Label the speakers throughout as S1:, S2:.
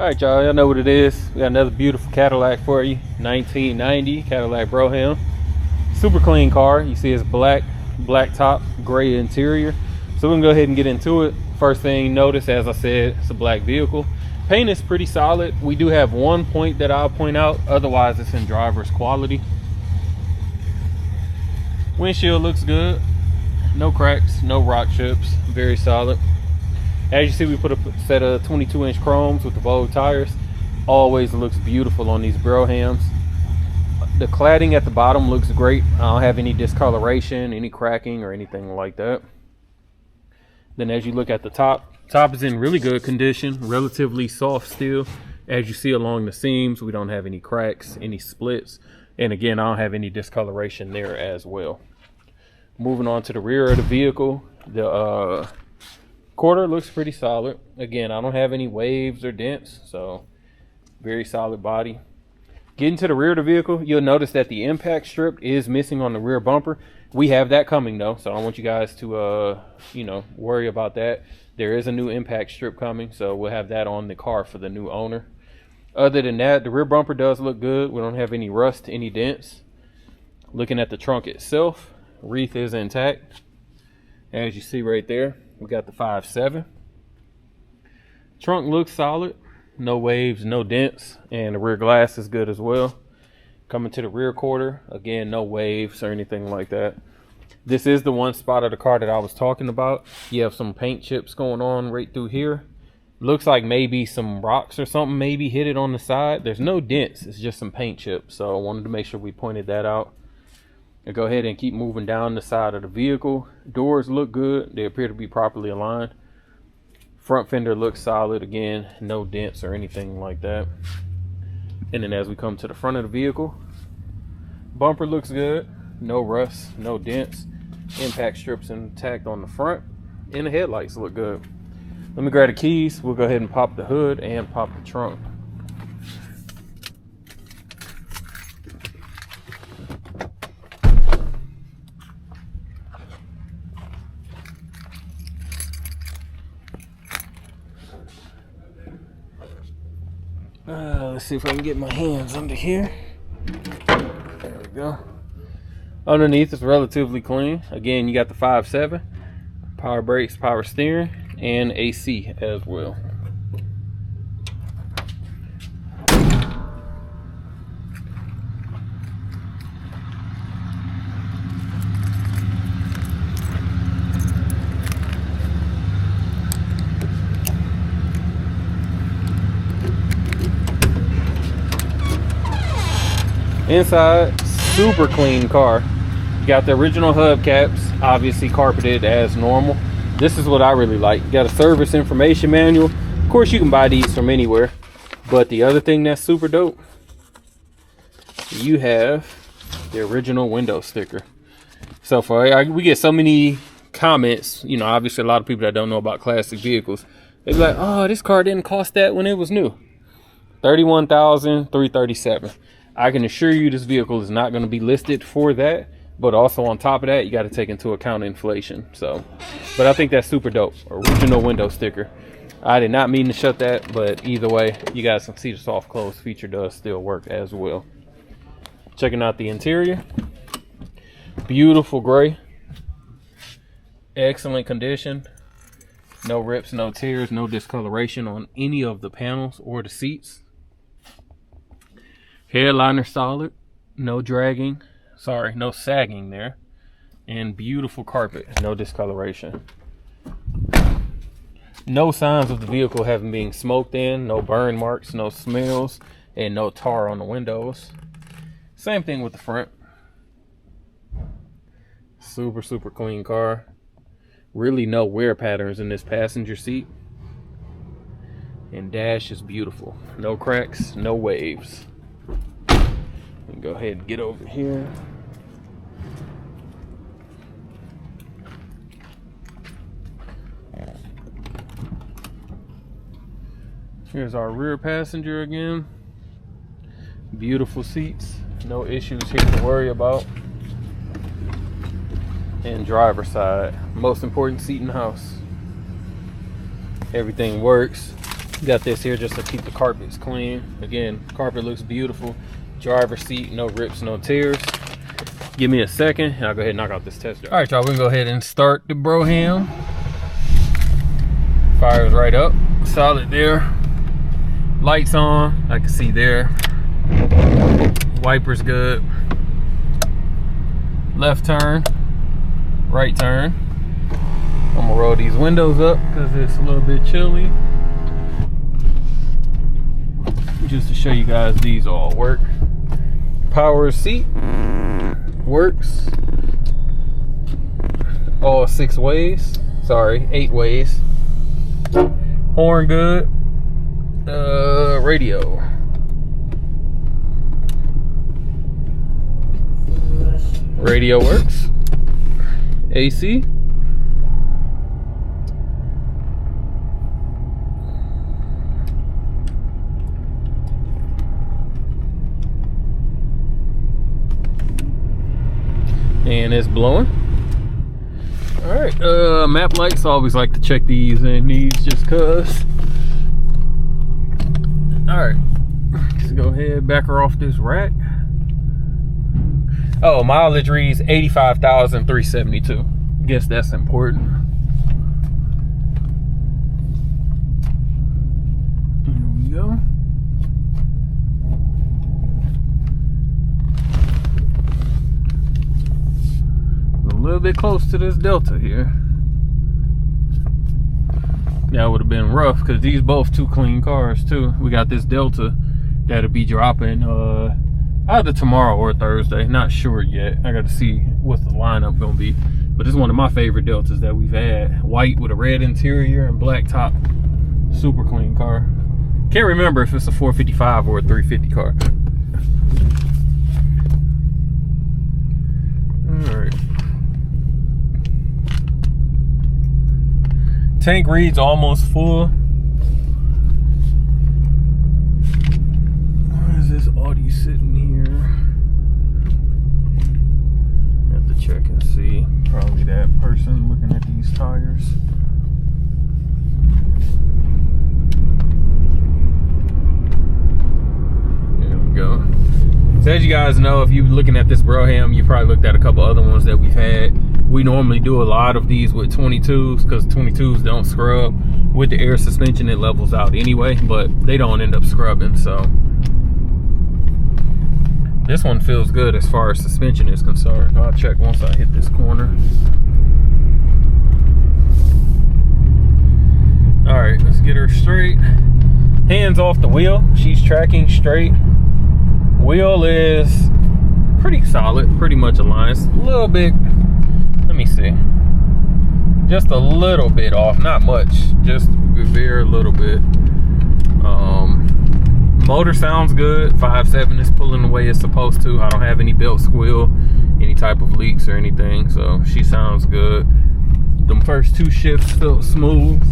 S1: Alright y'all, y'all know what it is. We got another beautiful Cadillac for you. 1990 Cadillac Brougham. Super clean car. You see it's black top, gray interior. So we can go ahead and get into it. First thing notice, as I said, it's a black vehicle. Paint is pretty solid. We do have one point that I'll point out. Otherwise it's in driver's quality. Windshield looks good. No cracks, no rock chips. Very solid. As you see, we put a set of 22-inch chromes with the Vogue tires. Always looks beautiful on these Broughams. The cladding at the bottom looks great. I don't have any discoloration, any cracking, or anything like that. Then as you look at the top is in really good condition, relatively soft steel. As you see along the seams, we don't have any cracks, any splits. And again, I don't have any discoloration there as well. Moving on to the rear of the vehicle, the quarter looks pretty solid. Again, I don't have any waves or dents, so very solid body. Getting to the rear of the vehicle, you'll notice that the impact strip is missing on the rear bumper. We have that coming though, so I don't want you guys to worry about that. There is a new impact strip coming, so we'll have that on the car for the new owner. Other than that, the rear bumper does look good. We don't have any rust, any dents. Looking at the trunk itself, wreath is intact. As you see right there, we got the 5.7. Trunk looks solid. No waves, no dents. And the rear glass is good as well. Coming to the rear quarter, again, no waves or anything like that. This is the one spot of the car that I was talking about. You have some paint chips going on right through here. Looks like maybe some rocks or something maybe hit it on the side. There's no dents. It's just some paint chips. So I wanted to make sure we pointed that out. I'll go ahead and keep moving down the side of the vehicle. Doors look good. They appear to be properly aligned. Front fender looks solid. Again, no dents or anything like that. And then as we come to the front of the vehicle, bumper looks good. No rust, no dents. Impact strips intact on the front. And the headlights look good. Let me grab the keys. We'll go ahead and pop the hood and pop the trunk. Let's see if I can get my hands under here. There we go. Underneath is relatively clean. Again, you got the 5.7, power brakes, power steering, and AC as well. Inside, super clean car. You got the original hubcaps, obviously carpeted as normal. This is what I really like. You got a service information manual. Of course, you can buy these from anywhere. But the other thing that's super dope, you have the original window sticker. So we get so many comments, obviously a lot of people that don't know about classic vehicles. They're like, oh, this car didn't cost that when it was new. $31,337. I can assure you this vehicle is not going to be listed for that, but also on top of that, you got to take into account inflation. So, but I think that's super dope. Original window sticker. I did not mean to shut that, but either way, you guys can see the soft close feature does still work as well. Checking out the interior. Beautiful gray. Excellent condition. No rips, no tears, no discoloration on any of the panels or the seats. Headliner solid, no dragging, no sagging there, and beautiful carpet, no discoloration. No signs of the vehicle having been smoked in, no burn marks, no smells, and no tar on the windows. Same thing with the front. Super clean car. Really no wear patterns in this passenger seat. And dash is beautiful. No cracks, no waves. Go ahead and get over here. Here's our rear passenger again. Beautiful seats. No issues here to worry about. And driver side. Most important seat in the house. Everything works. Got this here just to keep the carpets clean. Again, carpet looks beautiful. Driver's seat, no rips, no tears. Give me a second and I'll go ahead and knock out this test drive. All right, y'all, we're gonna go ahead and start the Brougham. Fire's right up, solid there. Lights on, I can see there. Wipers good. Left turn, right turn. I'm gonna roll these windows up because it's a little bit chilly. Just to show you guys these all work. Power seat works. All 6 ways. Sorry, 8 ways. Horn good. Radio. Radio works. AC. And it's blowing. All right, map lights. I always like to check these and these just cause. All right, let's go ahead, back her off this rack. Oh, mileage reads 85,372. Guess that's important. Here we go. A little bit close to this Delta here. That would have been rough because these both 2 clean cars too. We got this Delta that'll be dropping either tomorrow or Thursday. Not sure yet. I got to see what the lineup gonna be. But it's one of my favorite Deltas that we've had. White with a red interior and black top. Super clean car. Can't remember if it's a 455 or a 350 car. All right. Tank reads almost full. Where is this Audi sitting here? Have to check and see. Probably that person looking at these tires. There we go. So as you guys know, if you're looking at this Brougham, you probably looked at a couple other ones that we've had. We normally do a lot of these with 22s because 22s don't scrub. With the air suspension, it levels out anyway, but they don't end up scrubbing. So this one feels good as far as suspension is concerned. I'll check once I hit this corner. All right, let's get her straight. Hands off the wheel. She's tracking straight. Wheel is pretty solid, pretty much aligned. It's a little bit, let me see, just a little bit off, not much, just very little bit. Motor sounds good. 5.7 is pulling the way it's supposed to. I don't have any belt squeal, any type of leaks or anything, so she sounds good. Them first 2 shifts felt smooth.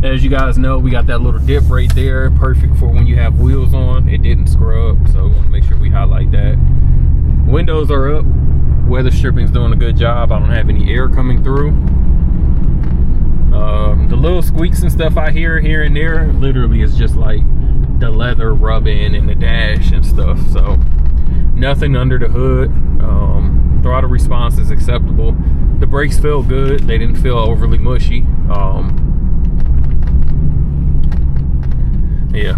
S1: As you guys know, we got that little dip right there, perfect for when you have wheels on. It didn't scrub, so we want to make sure we highlight that. Windows are up. Weather stripping's doing a good job. I don't have any air coming through. The little squeaks and stuff I hear here and there literally is just like the leather rubbing and the dash and stuff. So nothing under the hood. Throttle response is acceptable. The brakes feel good. They didn't feel overly mushy. Yeah,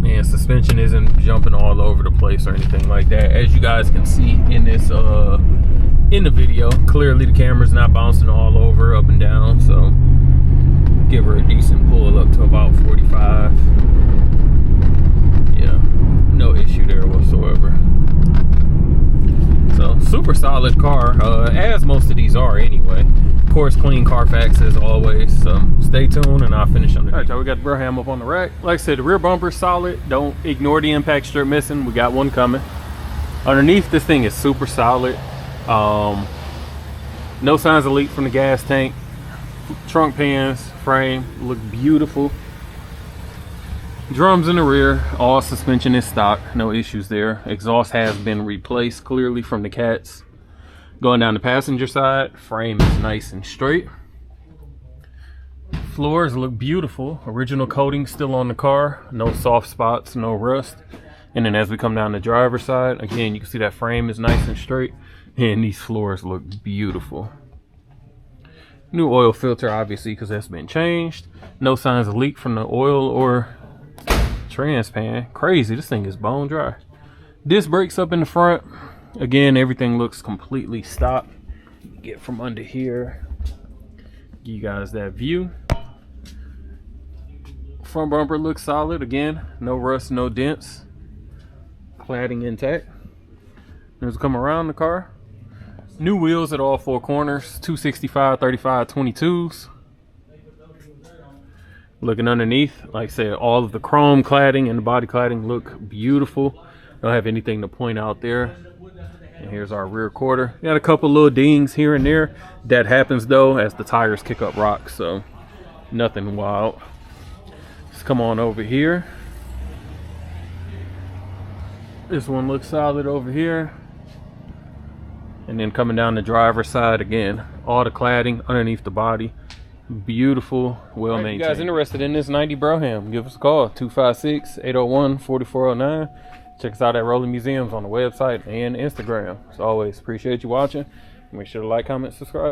S1: and suspension isn't jumping all over the place or anything like that. As you guys can see in this in the video, clearly the camera's not bouncing all over up and down, so give her a decent pull up to about 45. Yeah, no issue there whatsoever. So super solid car, as most of these are anyway. Of course, clean Carfax as always, so stay tuned and I'll finish on the. All right, y'all, we got the Brougham up on the rack. Like I said, the rear bumper's solid. Don't ignore the impact strip missing. We got one coming. Underneath, this thing is super solid. No signs of leak from the gas tank. Trunk pans, frame, look beautiful. Drums in the rear, all suspension is stock, no issues there. Exhaust has been replaced clearly from the cats. Going down the passenger side, frame is nice and straight. Floors look beautiful. Original coating still on the car. No soft spots, no rust. And then as we come down the driver's side, again, you can see that frame is nice and straight. And these floors look beautiful. New oil filter, obviously, because that's been changed. No signs of leak from the oil or trans pan. Crazy, this thing is bone dry. Disc brakes up in the front. Again, everything looks completely stopped. Get from under here. Give you guys that view. Front bumper looks solid. Again, no rust, no dents. Cladding intact. As we come around the car, new wheels at all four corners. 265, 35, 22s. Looking underneath, like I said, all of the chrome cladding and the body cladding look beautiful. Don't have anything to point out there. And here's our rear quarter. Got a couple little dings here and there. That happens though as the tires kick up rocks, so nothing wild. Let's come on over here. This one looks solid over here. And then coming down the driver's side again, all the cladding underneath the body. Beautiful, well maintained. If you guys interested in this 90 Brougham, give us a call, 256-801-4409. Check us out at Rolling Museums on the website and Instagram. As always, appreciate you watching. Make sure to like, comment, subscribe.